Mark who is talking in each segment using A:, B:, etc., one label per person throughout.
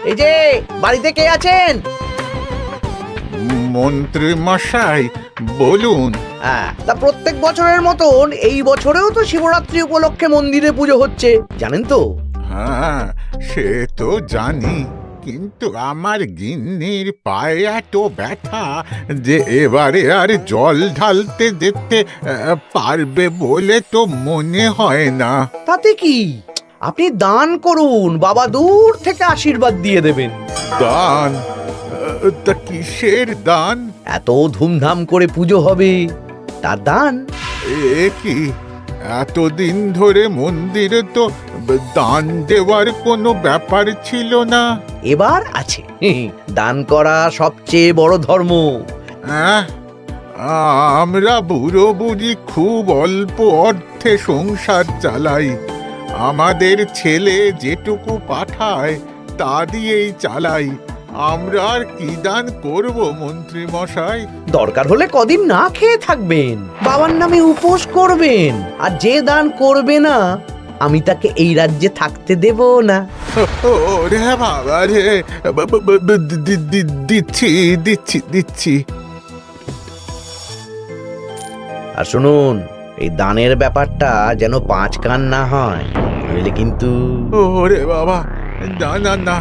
A: এই যে বাড়িতে কে আছেন?
B: মন্ত্রী মশাই বলুন।
A: হ্যাঁ, তা প্রত্যেক বছরের মতন এই বছরেও তো শিবরাত্রি উপলক্ষে মন্দিরে পুজো হচ্ছে, জানেন তো?
B: হ্যাঁ, সে তো জানি, কিন্তু আমার গিন্নির পায়ে এত ব্যথা যে এবারে আর জল ঢালতে যেতে পারবে বলে তো মনে হয় না।
A: তাতে কি, আপনি দান করুন, বাবা দূর থেকে আশীর্বাদ দিয়ে দেবেন।
B: দান? তা কিসের দান?
A: এত ধুমধাম করে পুজো হবে, তার দান।
B: এ কি, এতদিন ধরে মন্দিরে তো দান দেওয়ার কোনো ব্যাপার ছিল না।
A: এবার আছে। দান করা সবচেয়ে বড় ধর্ম।
B: হ্যাঁ, আমরা বুড়ো বুড়ি খুব অল্প অর্থে সংসার চালাই। আমাদের ছেলে যেটুকু পাঠায় তা দিয়েই চালাই। আমরা আর কি দান করব মন্ত্রী মশাই?
A: দরকার হলে কদিন না খেয়ে থাকবেন, বাবার নামে উপোস করবেন, আর যে দান করবে না আমি তাকে এই রাজ্যে থাকতে দেব না।
B: ওরে বাবা রে, দিচ্ছি দিচ্ছি দিচ্ছি।
A: আর শুনুন, এই দানের ব্যাপারটা যেন পাঁচ কান না হয়, নইলে কিন্তু।
B: ওরে বাবা, না না না,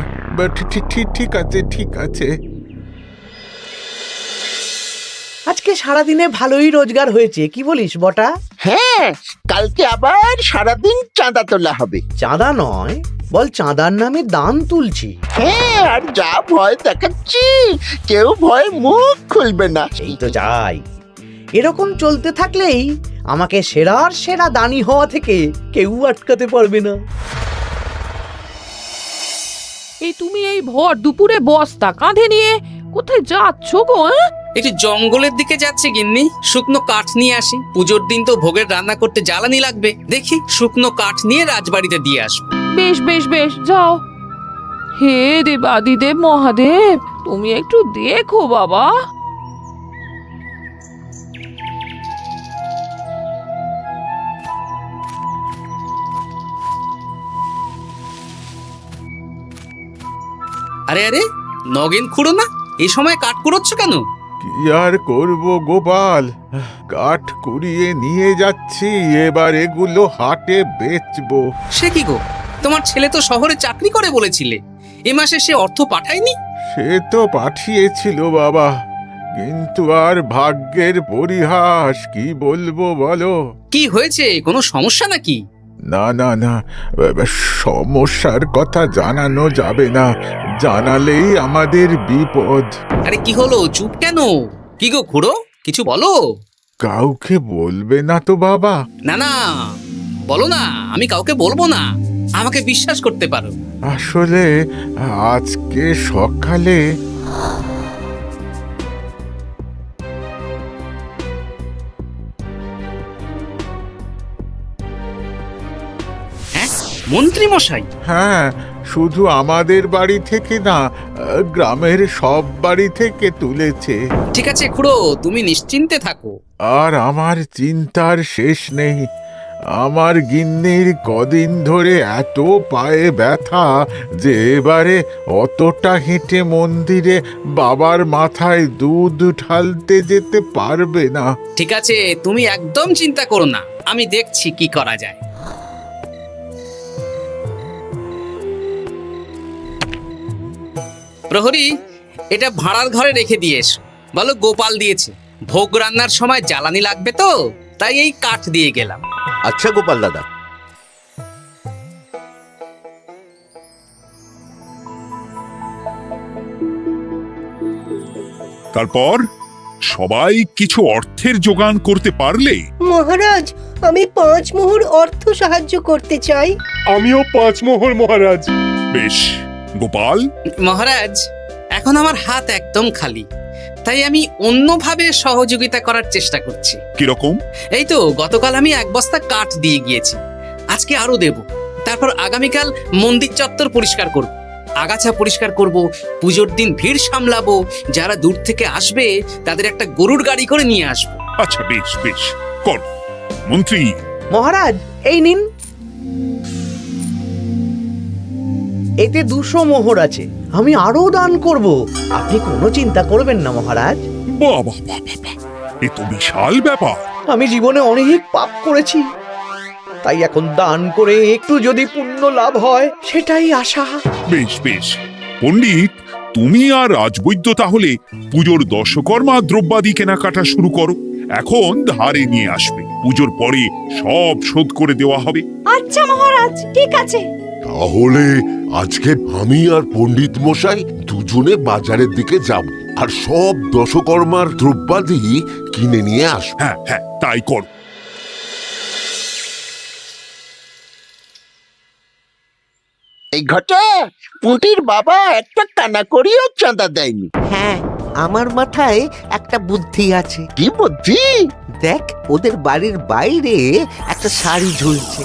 B: ঠিক আছে ঠিক আছে।
A: আজকে সারাদিনে ভালোই রোজগার হয়েছে, কি বলিস বটা?
C: হ্যাঁ, কালকে আবার সারাদিন চাঁদা তোলা হবে।
A: চাঁদা নয়, বল চাঁদার নামে দান তুলছি।
C: হ্যাঁ, আর যা ভয় দেখাচ্ছি, কেউ ভয় মুখ খুলবে না।
A: এই তো যাই, এরকম চলতে থাকলেই আমাকে সেরার সেরা দানি হওয়া থেকে কেউ আটকাতে পারবে না।
D: এই তুমি এই ভর দুপুরে বস্তা কাঁধে নিয়ে কোথায় যাচ্ছ গো?
E: একটু জঙ্গলের দিকে যাচ্ছে গিন্নি, শুকনো কাঠ নিয়ে আসি। পুজোর দিন তো ভোগের রান্না করতে জ্বালানি লাগবে, দেখি শুকনো কাঠ নিয়ে রাজবাড়িতে দিয়ে আসবো।
D: বেশ বেশ বেশ, যাও। হে দেবাদিদেব মহাদেব, তুমি একটু দেখো বাবা।
E: আরে আরে, নগেন খুঁড়ো না, এই সময় কাঠ কুড়োচ্ছ কেন?
B: কি আর করব গোপাল, কাঠ কুড়িয়ে নিয়ে যাচ্ছি, এবার এগুলো হাটে বেচবো।
E: সে কি গো, তোমার ছেলে তো শহরে চাকরি করে বলেছিলে, এ মাসে সে অর্থ পাঠায়নি?
B: সে তো পাঠিয়েছিল বাবা, কিন্তু আর ভাগ্যের পরিহাস, কি বলবো বলো।
E: কি হয়েছে, কোনো সমস্যা নাকি?
B: না না না, সমস্যার কথা জানানো যাবে না, জানালেই আমাদের বিপদ।
E: আরে কি হলো, চুপ কেন? কি গো খুড়ো, কিছু বলো।
B: কাউকে বলবে না তো বাবা?
E: না না, বলো না, আমি কাউকে বলবো না, আমাকে বিশ্বাস করতে পারো।
B: আসলে আজকে সকালে
E: হ্যাঁ, মন্ত্রী মশাই?
B: হ্যাঁ, শুধু আমাদের বাড়ি থেকে না, গ্রামের সব বাড়ি থেকে তুলেছে।
E: ঠিক আছে খুড়ো, তুমি নিশ্চিন্তে থাকো।
B: আর আমার চিন্তার শেষ নেই। আমার গিন্নির কদিন ধরে এত পায়ে ব্যথা যে এবারে অতটা হেঁটে মন্দিরে বাবার মাথায় দুধ ঢালতে যেতে পারবে না।
E: ঠিক আছে, তুমি একদম চিন্তা করো না, আমি দেখছি কি করা যায়। প্রহরী, এটা ভাড়ার ঘরে রেখে দিয়ে এসো। বলো গোপাল দিয়েছে, ভোগ রান্নার সময় জ্বালানি লাগবে তো, তাই এই কাঠ দিয়ে গেলাম।
F: আচ্ছা গোপাল দাদা।
G: তারপর সবাই কিছু অর্থের যোগান করতে পারলে?
H: মহারাজ, আমি 5 মোহর অর্থ সাহায্য করতে চাই।
I: আমিও 5 মোহর মহারাজ।
G: বেশ গোপাল।
E: মহারাজ, এখন আমার হাত একদম খালি, তাই আমি অন্যভাবে সহযোগিতা করার চেষ্টা করছি।
G: কিরকম?
E: এই তো গতকাল আমি 1 বস্তা কাঠ দিয়ে গিয়েছি, আজকে আরো দেব। তারপর আগামীকাল মন্দির চত্বর পরিষ্কার করব, আগাছা পরিষ্কার করব, পুজোর দিন ভিড় সামলাবো, যারা দূর থেকে আসবে তাদের একটা গরুর গাড়ি করে নিয়ে আসবো।
G: আচ্ছা বেশ বেশ, কর। মন্ত্রী।
A: মহারাজ, এই নিন। এতে 200 মোহর আছে, আমি আরো দান করব। আপনি কোনো চিন্তা করবেন না মহারাজ।
G: বাহ বাহ বাহ বাহ বাহ, এ তো বিশাল ব্যাপার।
A: আমি জীবনে অনেক পাপ করেছি, তাই এখন দান করে একটু যদি পুণ্য লাভ হয় সেটাই আশা।
G: বেশ বেশ পণ্ডিত, তুমি আর রাজবৈদ্য তাহলে পুজোর দশকর্মা দ্রব্যাদি কেনাকাটা শুরু করো। এখন ধারে নিয়ে আসবে, পুজোর পরে সব শোধ করে দেওয়া হবে।
H: আচ্ছা মহারাজ, ঠিক আছে।
F: তাহলে আজকে আমি আর পণ্ডিত মশাই দুজনে বাজারের দিকে যাব আর সব দশকর্মার দ্রব্যাদি কিনে নিয়ে আসবো।
G: হ্যাঁ হ্যাঁ, তাই কর।
C: এই ঘটা পুঁটির বাবা একটা কানা করিও চাঁদা দেয়নি।
J: হ্যাঁ, আমার মাথায় একটা বুদ্ধি আছে।
C: কি বুদ্ধি?
J: দেখ, ওদের বাড়ির বাইরে একটা শাড়ি ঝুলছে।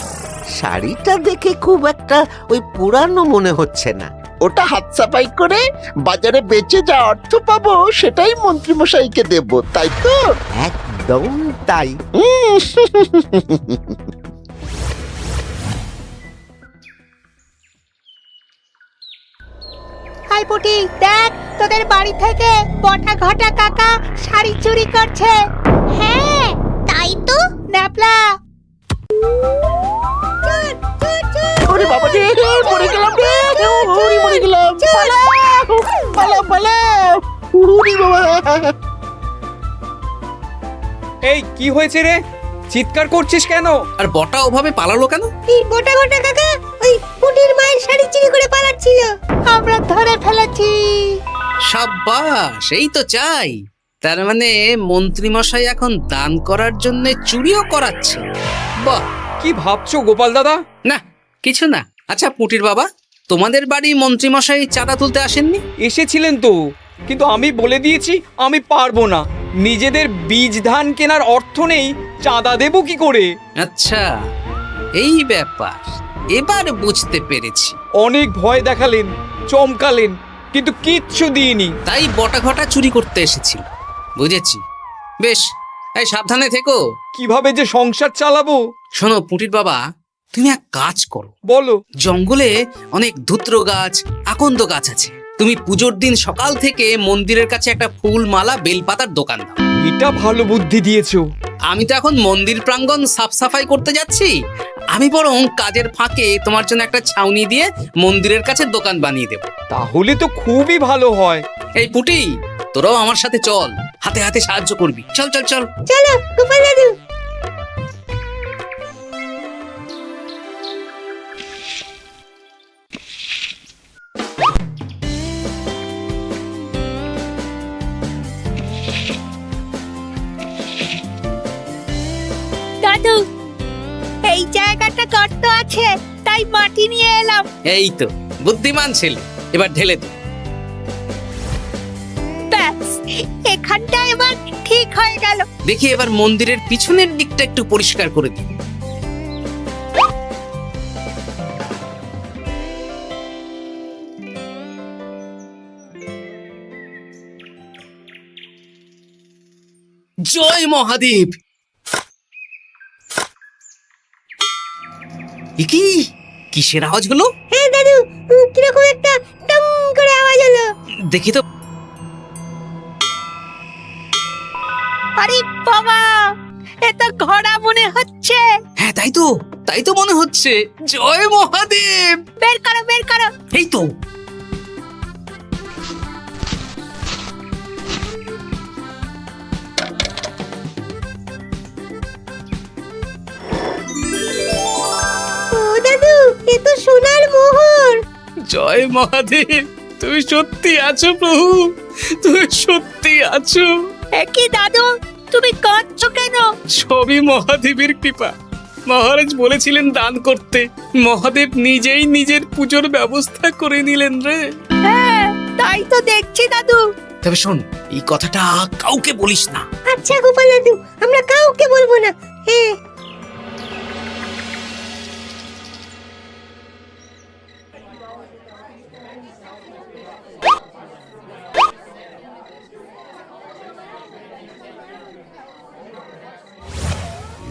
J: শাড়িটা দেখে খুব একটা ওই পুরানো মনে হচ্ছে না।
C: ওটা হাত সাফাই করে বাজারে বেচে যা অর্থ পাবো সেটাই মন্ত্রী মশাইকে দেব, তাই তো?
J: একদম তাই।
H: হাই পুটি, দেখ তোদের বাড়ি থেকে বটা ঘটা কাকা শাড়ি চুরি করছে। হ্যাঁ তাই তো। ন্যাপলা,
C: ওরে বাবা রে, মরে গেলাম রে, ওরে মরে গেলাম। পালাও পালাও পালাও, ওরে বাবা।
K: এই কি হয়েছে রে, চিৎকার করছিস কেন?
E: আর বটা ওভাবে পালালো কেন?
H: এই বটা ঘটা কাকা ওই পুটির মায়ের শাড়ি চুরি করে পালাচ্ছিল, আমরা ধরে ফেলেছি।
E: সাব্বাস, এই তো চাই। তার মানে মন্ত্রী মশাই এখন দান করার জন্য চুরিও করাচ্ছে। বাহ!
K: কি ভাবছো গোপাল দাদা?
E: না, কিছু না। আচ্ছা পুটির বাবা, তোমাদের বাড়ি মন্ত্রী মশাই চাঁদা তুলতে আসেননি?
K: এসেছিলেন তো, কিন্তু আমি বলে দিয়েছি আমি পারবো না। নিজেদের বীজ ধান কেনার অর্থ নেই, চাঁদা দেবো কি করে?
E: আচ্ছা, এই ব্যাপার, এবার বুঝতে পেরেছি।
K: অনেক ভয় দেখালেন, চমকালেন, কিন্তু কিচ্ছু দিইনি।
E: তাই বটা ঘটা চুরি করতে এসেছিল, বুঝেছি। বেশ, এই সাবধানে থেকো।
K: কিভাবে যে সংসার চালাবো?
E: শোনো পুটির বাবা, তুমি এক কাজ করো।
K: বলো।
E: জঙ্গলে অনেক ধুত্র গাছ, আকন্দ গাছ আছে। তুমি পুজোর দিন সকাল থেকে মন্দিরের কাছে একটা ফুল মালা বেলপাতার দোকান দাও।
K: এটা ভালো বুদ্ধি দিয়েছো।
E: আমি তো এখন মন্দির প্রাঙ্গণ সাফ সাফাই করতে যাচ্ছি। আমি বরং কাজের ফাঁকে তোমার জন্য একটা ছাউনি দিয়ে মন্দিরের কাছে দোকান বানিয়ে দেব।
K: তাহলে তো খুবই ভালো হয়।
E: এই পুটি, তোরাও আমার সাথে চল, হাতে হাতে সাহায্য করবি। চল চল চল।
H: চলো গোপাল দাদু। দাদু, এই জায়গাটা গর্ত আছে, তাই মাটি নিয়ে এলাম।
E: এই তো বুদ্ধিমান ছেলে, এবার ঢেলে দে।
H: ব্যাস, এখানটা এবার ঠিক হয়ে গেল।
E: দেখি এবার মন্দিরের পিছনের দিকটা একটু পরিষ্কার করে দিই। জয় মহাদেব। এ কি, কিসের আওয়াজ হলো?
H: হ্যাঁ দাদু, কিরকম একটা টং করে আওয়াজ হলো।
E: দেখি তো।
H: আরে বাবা, এটা ঘোড়া মনে হচ্ছে।
E: হ্যাঁ তাই তো মনে হচ্ছে। জয় মহাদেব।
H: বের করো বের করো।
E: এই তো।
H: ও দাদু, এ তো সোনার মোহর।
E: জয় মহাদেব, তুমি সত্যি আছো প্রভু, তুমি সত্যি আছো।
H: একই দাদু, তুমি কাঁদছো কেন?
E: সবই মহাদেবের কৃপা। মহারাজ বলেছিলেন দান করতে, মহাদেব নিজেই নিজের পুজোর ব্যবস্থা করে নিলেন রে।
H: হ্যাঁ, তাই তো দেখছি দাদু।
E: তবে শোন, এই কথাটা কাউকে বলিস না।
H: আচ্ছা গোপাল দাদু, আমরা কাউকে বলবো না। হ্যাঁ।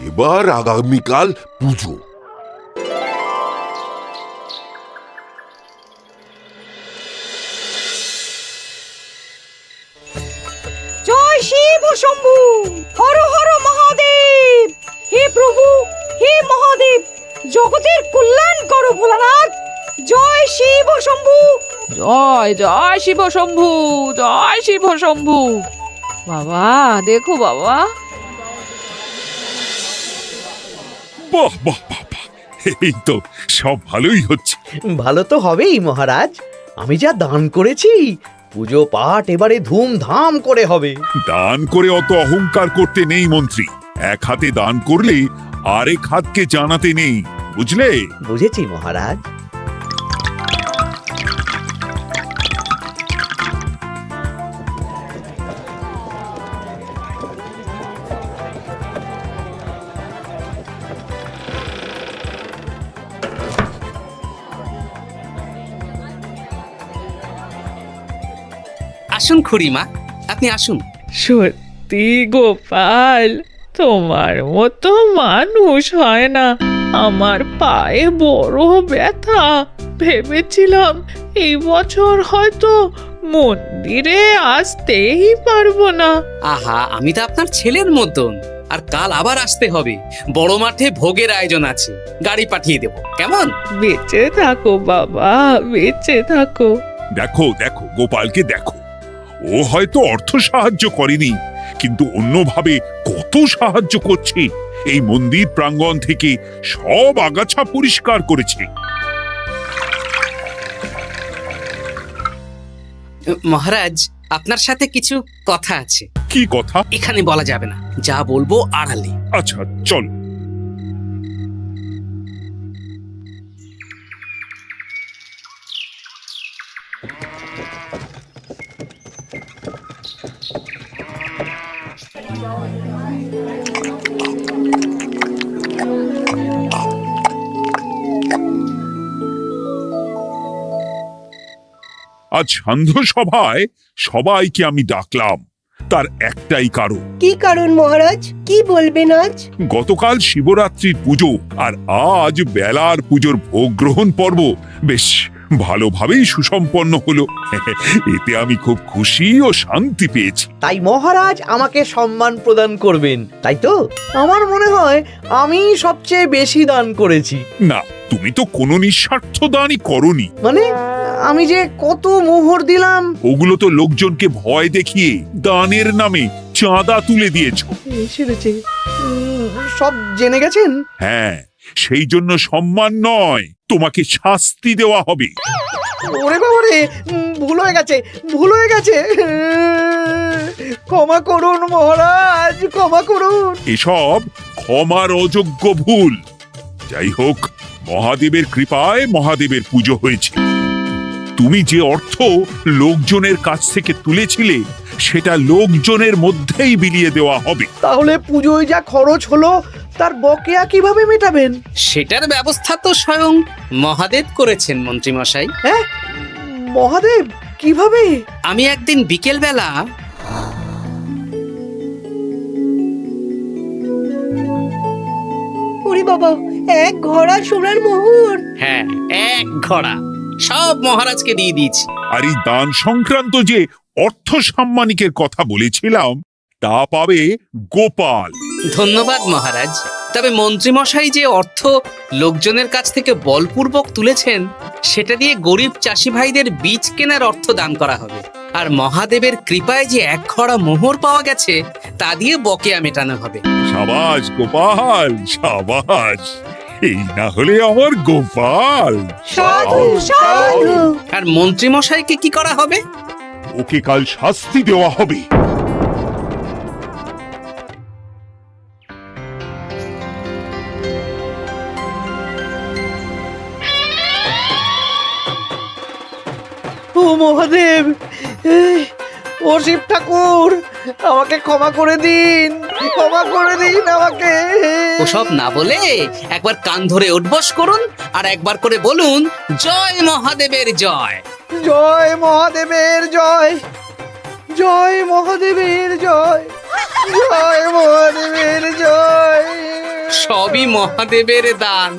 F: এবার আগামীকাল পুজো।
H: শম্ভু, হর হর মহাদেব। হে প্রভু, হে মহাদেব, জগতের কল্যাণ করো ভোলানাথ। জয় শিব শম্ভু।
D: জয় জয় শিব শম্ভু, জয় শিব শম্ভু। বাবা দেখো বাবা,
G: বাহ বাহ বাহ বাহ, এই তো সব ভালোই হচ্ছে।
A: ভালো তো হবেই মহারাজ, আমি যা দান করেছি পুজো পাঠ এবারে ধুমধাম করে হবে।
G: দান করে অত অহংকার করতে নেই মন্ত্রী। এক হাতে দান করলে আরেক হাতকে জানাতে নেই, বুঝলে?
A: বুঝেছি মহারাজ।
E: আসুন খুড়িমা, আপনি আসুন।
D: সত্যি গোপাল, তোমার মতো মানুষ হয় না। আমার পায়ে বড় ব্যথা, ভেবেছিলাম এই বছর হয়তো মন্দিরে আসতেই পারবো না।
E: আহা, আমি তো আপনার ছেলের মতন। আর কাল আবার আসতে হবে, বড় মাঠে ভোগের আয়োজন আছে, গাড়ি পাঠিয়ে দেব, কেমন?
D: বেঁচে থাকো বাবা, বেঁচে থাকো।
G: দেখো দেখো গোপালকে দেখো, ও হয়তো অর্থ সাহায্য করেনি, কিন্তু অন্যভাবে কত সাহায্য করছে। এই মন্দির প্রাঙ্গণ থেকে সব আগাছা পরিষ্কার করেছে।
E: মহারাজ, আপনার সাথে কিছু কথা আছে।
G: কি কথা?
E: এখানে বলা যাবে না, যা বলবো আড়ালে।
G: আচ্ছা চল। আজ সান্ধ্য সভায় সবাইকে আমি ডাকলাম, তার একটাই কারণ।
H: কি কারণ মহারাজ? কি বলবেন আজ?
G: গতকাল শিবরাত্রির পুজো আর আজ বেলার পুজোর ভোগ গ্রহণ পর্ব বেশ ভালোভাবেই সুসম্পন্ন হলো। এতে আমি খুব খুশি ও শান্তি পেয়েছি।
A: তাই মহারাজ আমাকে সম্মান প্রদান করবেন, তাই তো? আমার মনে হয় আমি সবচেয়ে বেশি দান করেছি।
G: না, তুমি তো কোনো নিঃস্বার্থ দানই করনি।
A: মানে আমি যে কত মোহর দিলাম।
G: ওগুলো তো লোকজনকে ভয় দেখিয়ে দানের নামে চাঁদা তুলে দিয়েছো।
A: সেরেছে, সব জেনে গেছেন।
G: হ্যাঁ, সেই জন্য সম্মান নয়, তোমাকে শাস্তি দেওয়া হবে।
A: ওরে বাবা রে, ভুল হয়ে গেছে, ভুল হয়ে গেছে। ক্ষমা করুন মহারাজ, ক্ষমা করুন।
G: এসব ক্ষমার অযোগ্য ভুল। যাই হোক, মহাদেবের কৃপায় মহাদেবের পুজো হয়েছে। তুমি যে অর্থ লোকজনের কাছ থেকে তুলেছিলে সেটা লোকজনের মধ্যেই বিলিয়ে দেওয়া হবে।
A: তাহলে পুজোয় যা খরচ হলো তার বকেয়া কিভাবে মেটাবেন?
E: সেটার ব্যবস্থা তো স্বয়ং মহাদেব করেছেন মন্ত্রী মশাই।
A: হ্যাঁ, মহাদেব কিভাবে?
E: আমি একদিন বিকেল বেলা
H: ওরে বাবা, এক ঘোড়া সোনার মোহর।
E: হ্যাঁ, এক ঘোড়া সব মহারাজকে দিয়ে দিয়েছি।
G: আর এই দান সংক্রান্ত যে অর্থ সাম্মানিকের কথা বলেছিলাম তা পাবে গোপাল।
E: ধন্যবাদ মহারাজ। তবে মন্ত্রী মশাই যে অর্থ লোকজনের কাছ থেকে বলপূর্বক তুলেছেন সেটা দিয়ে গরিব চাষি ভাইদের বীজ কেনার অর্থ দান করা হবে। আর মহাদেবের কৃপায় যে এক খড়া মোহর পাওয়া গেছে তা দিয়ে বকেয়া মেটানো হবে।
G: সাবাস গোপাল, সাবাস। এই না হলে আমার গোপাল।
H: সাধু সাধু।
E: আর মন্ত্রী মশাইকে কি করা হবে?
I: ওকে কাল শাস্তি দেওয়া হবে।
A: ও মহাদেব, ও শিব ঠাকুর, আমাকে ক্ষমা করে দিন, ক্ষমা করে দিন আমাকে।
E: ওসব না বলে একবার কান ধরে উঠবস করুন আর একবার করে বলুন, জয় মহাদেবের জয়।
A: জয় মহাদেবের জয়, জয় মহাদেবের জয়, জয় মহাদেবের জয়।
E: সবই মহাদেবের দান।